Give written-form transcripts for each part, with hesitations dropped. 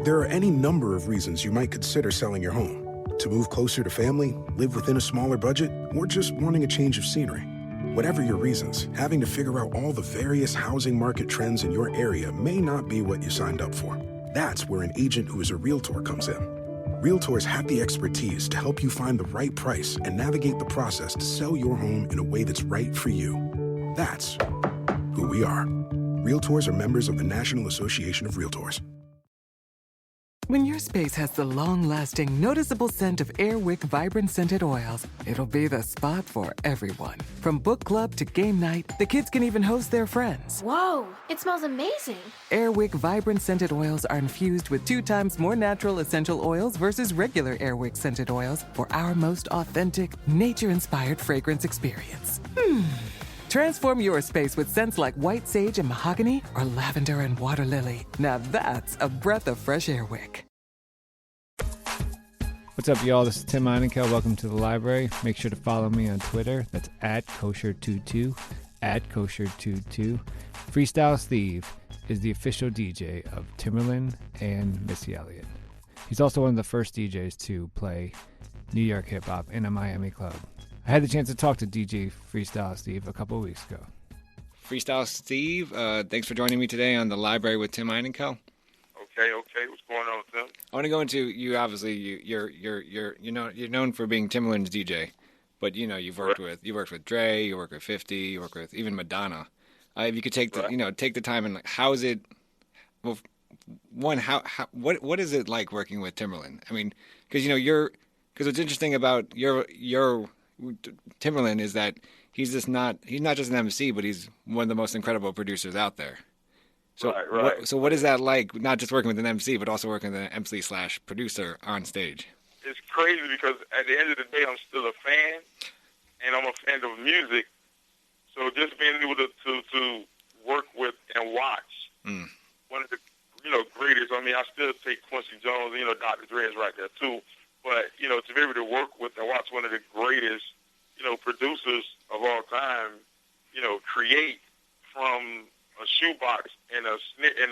There are any number of reasons you might consider selling your home. To move closer to family, live within a smaller budget, or just wanting a change of scenery. Whatever your reasons, having to figure out all the various housing market trends in your area may not be what you signed up for. That's where an agent who is a realtor comes in. Realtors have the expertise to help you find the right price and navigate the process to sell your home in a way that's right for you. That's who we are. Realtors are members of the National Association of Realtors. When your space has the long-lasting, noticeable scent of Airwick Vibrant Scented Oils, it'll be the spot for everyone. From book club to game night, the kids can even host their friends. Whoa, it smells amazing. Airwick Vibrant Scented Oils are infused with 2 times more natural essential oils versus regular Airwick Scented Oils for our most authentic, nature-inspired fragrance experience. Transform your space with scents like white sage and mahogany or lavender and water lily. Now that's a breath of fresh air wick. What's up, y'all? This is Tim Einenkel. Welcome to the library. Make sure to follow me on Twitter. That's @kosher22, @kosher22. Freestyle Steve is the official DJ of Timbaland and Missy Elliott. He's also one of the first DJs to play New York hip-hop in a Miami club. I had the chance to talk to DJ Freestyle Steve a couple of weeks ago. Freestyle Steve, thanks for joining me today on the library with Tim Einenkel. Okay. What's going on, Tim? I want to go into you. Obviously, you're known for being Timbaland's DJ, but you've worked with Dre, you work with 50, you work with even Madonna. If you could take the time and how is it? Well, one, what is it like working with Timbaland? I mean, because what's interesting about your Timbaland is that he's not just an MC, but he's one of the most incredible producers out there. So, right. So what is that like? Not just working with an MC, but also working with an MC/producer on stage. It's crazy because at the end of the day, I'm still a fan, and I'm a fan of music. So just being able to work with and watch one of the greatest. I mean, I still take Quincy Jones. Dr. Dre is right there too. But, to be able to work with and watch one of the greatest, producers of all time, create from a shoebox and a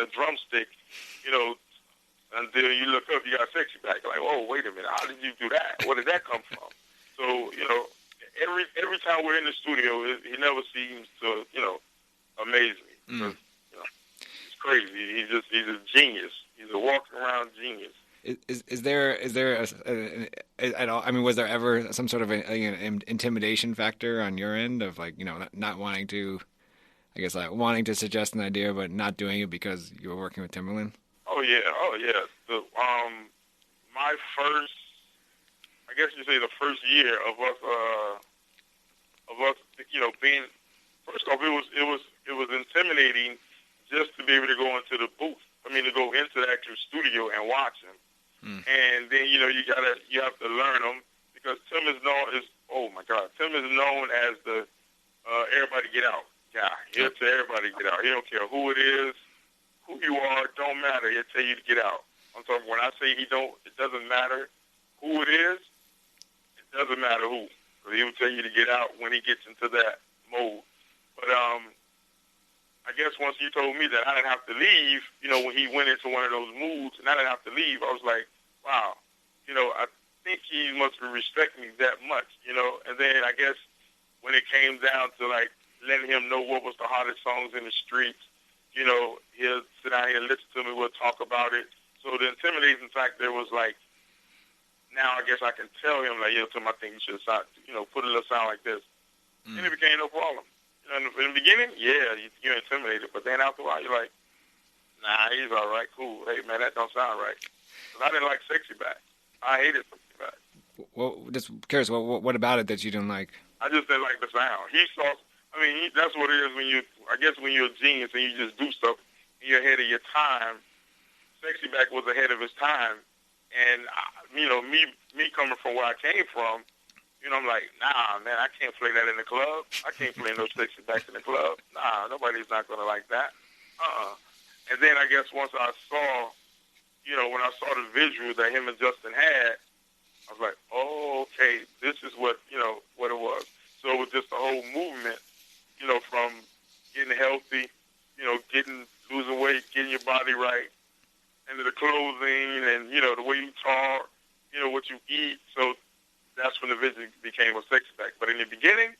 drumstick, until you look up, you got Sexy Back. Like, oh, wait a minute, how did you do that? Where did that come from? So, every time we're in the studio, he never seems to, amaze me. Because, it's crazy. He's a genius. He's a walking around genius. Is there at all? I mean, was there ever some sort of an intimidation factor on your end of not wanting to, I guess wanting to suggest an idea but not doing it because you were working with Timbaland? Oh yeah. My first, I guess you say the first year of us, being, first off, it was intimidating just to be able to go into the booth. I mean, to go into the actual studio and watch him. And then, you have to learn him because Tim is known as the everybody get out guy. He'll tell everybody to get out. He don't care who it is, who you are, don't matter. He'll tell you to get out. I'm talking when I say it doesn't matter who it is, it doesn't matter who. Because he will tell you to get out when he gets into that mode. But I guess once he told me that I didn't have to leave, when he went into one of those moods and I didn't have to leave, I was like, wow, I think he must respect me that much, And then I guess when it came down to letting him know what was the hottest songs in the streets, he'll sit down here and listen to me, we'll talk about it. So the intimidating factor was now I guess I can tell him Tim, I think you should sound, put a little sound like this. And it became no problem. In the beginning, yeah, you're intimidated, but then after a while, you're like, nah, he's all right, cool. Hey, man, that don't sound right. Because I didn't like Sexy Back. I hated Sexy Back. Well, just curious, what about it that you didn't like? I just didn't like the sound. That's what it is when you're a genius and you just do stuff and you're ahead of your time. Sexy Back was ahead of his time. And, me coming from where I came from, I'm like, nah, man, I can't play that in the club. I can't play no Sexy Back in the club. Nah, nobody's not going to like that. And then I guess once I saw, when I saw the visual that him and Justin had, I was like, oh, okay, this is what it was. So it was just the whole movement, from getting healthy, losing weight, getting your body right, and the clothing and, you know, the way you talk, you know, what you eat. So that's when the vision became a sex attack. But in the beginning,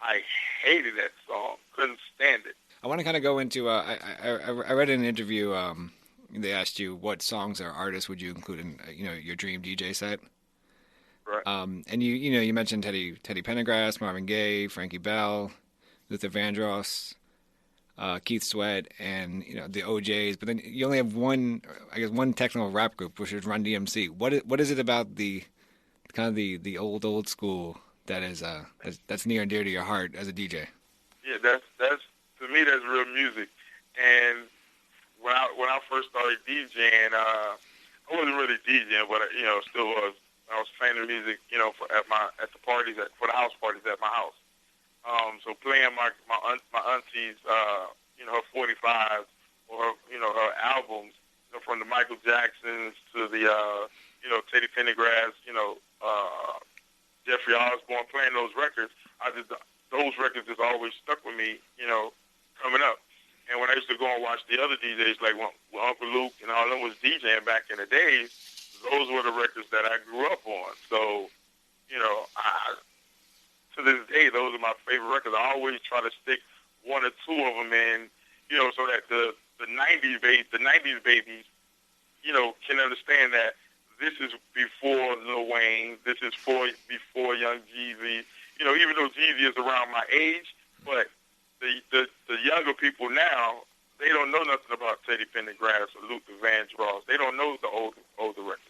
I hated that song. Couldn't stand it. I want to kind of go into. I read in an interview. They asked you what songs or artists would you include in your dream DJ set. Right. And you mentioned Teddy Pendergrass, Marvin Gaye, Frankie Bell, Luther Vandross, Keith Sweat, and the OJs. But then you only have one technical rap group, which is Run DMC. What is it about the kind of the old school that is that's near and dear to your heart as a DJ? Yeah, that's to me that's real music. And when I first started DJing, I wasn't really DJing, but still was. I was playing the music, at the parties for the house parties at my house. So playing my auntie's, her 45s or her albums, from the Michael Jacksons to the Teddy Pendergrass, Jeffrey Osborne, playing those records. Those records just always stuck with me, coming up. And when I used to go and watch the other DJs, like when Uncle Luke and all them was DJing back in the days, those were the records that I grew up on. So, to this day, those are my favorite records. I always try to stick one or two of them in, so that the 90s babies, can understand that this is before Lil Wayne, this is before Young Jeezy. Even though Jeezy is around my age, but the younger people now, they don't know nothing about Teddy Pendergrass or Luther Vandross. They don't know the older records.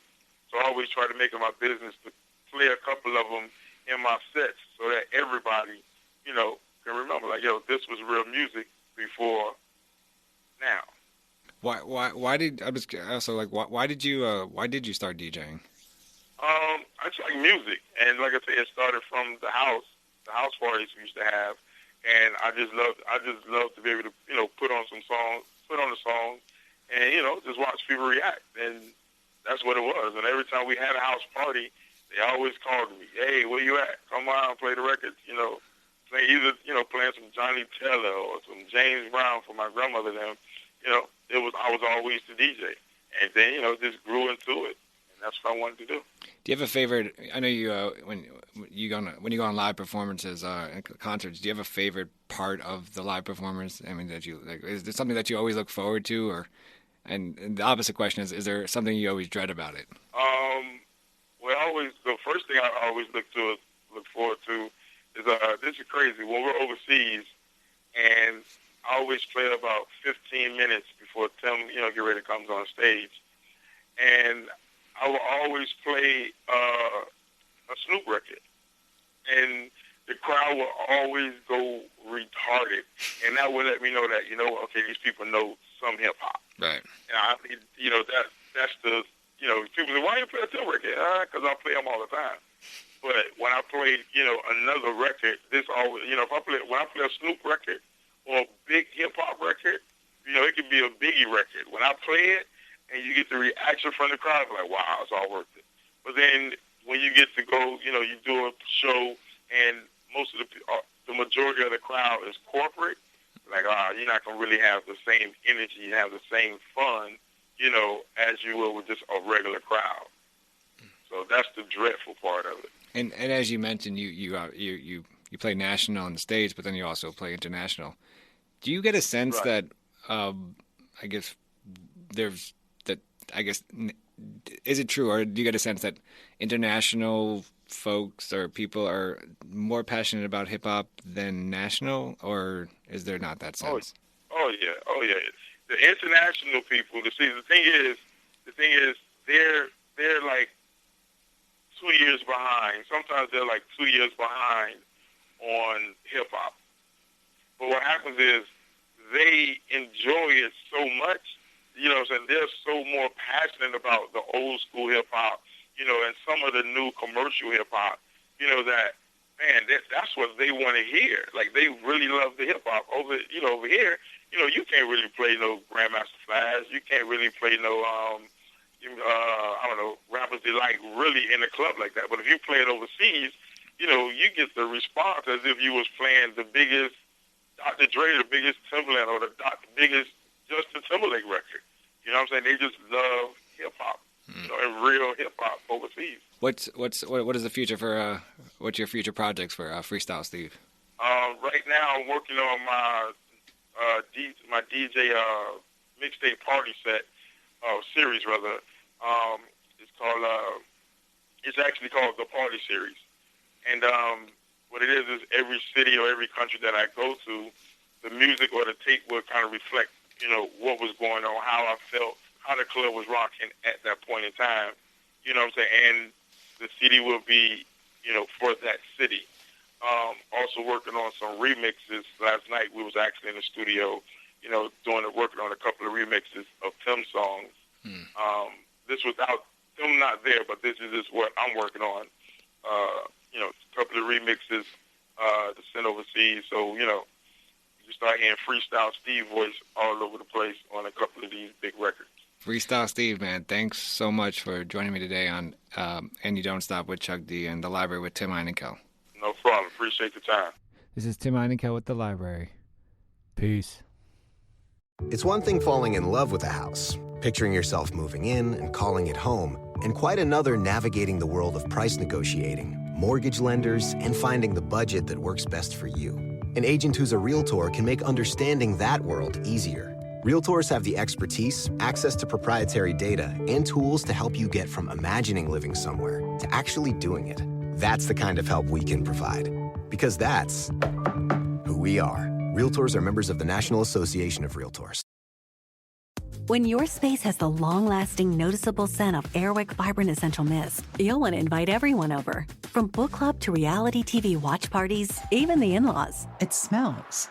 So I always try to make it my business to play a couple of them in my sets so that everybody, can remember, like, this was real music before now. Why did you start DJing? I just like music, and like I said, it started from the house parties we used to have, and I just love to be able to put on a song, and just watch people react, and that's what it was. And every time we had a house party, they always called me, "Hey, where you at? Come on, play the records." Playing some Johnny Taylor or some James Brown for my grandmother. Them, I was always the DJ, and then just grew into it, and that's what I wanted to do. Do you have a favorite? I know you when you go on live performances and concerts. Do you have a favorite part of the live performance? I mean, that you like, is there something that you always look forward to, or? And the opposite question is there something you always dread about it? The first thing I always look forward to is this is crazy. When we're overseas, and I always play about 15 minutes before Tim, get ready to comes on stage, and I will always play a Snoop record, and the crowd will always go retarded, and that will let me know that okay, these people know some hip hop. Right. And that's the people say, why you play a Tim record? Because I play them all the time. But when I play another record, this always when I play a Snoop record or a big hip hop record, it could be a Biggie record. When I play it and you get the reaction from the crowd, like, wow, it's all worth it. But then when you get to go, you do a show and most of the majority of the crowd is corporate, like, you're not going to really have the same energy and have the same fun, as you will with just a regular crowd. So that's the dreadful part of it. And as you mentioned, you play national on the States, but then you also play international. Do you get a sense that, is it true, or do you get a sense that international folks or people are more passionate about hip hop than national, or is there not that sense? Oh yeah. The international people. The thing is, they're like 2 years behind. Sometimes they're like 2 years behind on hip hop. But what happens is they enjoy it so much. They're so more passionate about the old school hip hop, and some of the new commercial hip hop, that, man, that's what they want to hear. Like, they really love the hip hop. Over here, you can't really play no Grandmaster Flash. You can't really play no, rappers they like really in a club like that. But if you play it overseas, you get the response as if you was playing the biggest Dr. Dre, the biggest Timbaland, or the biggest Justin Timberlake record. You know what I'm saying? They just love hip hop, you know, and real hip hop overseas. What is the future for what's your future projects for Freestyle Steve? Right now, I'm working on my DJ mixtape party set series rather. It's called it's actually called the Party Series, and what it is every city or every country that I go to, the music or the tape will kind of reflect, you know, what was going on, how I felt, how the club was rocking at that point in time. You know what I'm saying? And the CD will be, you know, for that city. Also working on some remixes. Last night we was actually in the studio, you know, working on a couple of remixes of Tim songs. This without Tim not there, but this is just what I'm working on. You know, a couple of remixes to send overseas. So, you know, you start hearing Freestyle Steve voice all over the place on a couple of these big records. Freestyle Steve, man, thanks so much for joining me today on And You Don't Stop with Chuck D and The Library with Tim Einenkel. No problem. Appreciate the time. This is Tim Einenkel with The Library. Peace. It's one thing falling in love with a house, picturing yourself moving in and calling it home, and quite another navigating the world of price negotiating, mortgage lenders, and finding the budget that works best for you. An agent who's a Realtor can make understanding that world easier. Realtors have the expertise, access to proprietary data, and tools to help you get from imagining living somewhere to actually doing it. That's the kind of help we can provide. Because that's who we are. Realtors are members of the National Association of Realtors. When your space has the long-lasting, noticeable scent of Airwick Vibrant Essential Mist, you'll want to invite everyone over. From book club to reality TV watch parties, even the in-laws. It smells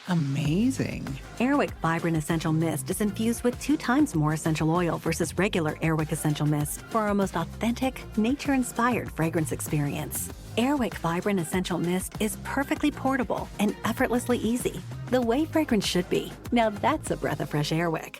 amazing. Airwick Vibrant Essential Mist is infused with 2 times more essential oil versus regular Airwick Essential Mist for our most authentic, nature-inspired fragrance experience. Airwick Vibrant Essential Mist is perfectly portable and effortlessly easy. The way fragrance should be. Now that's a breath of fresh Airwick.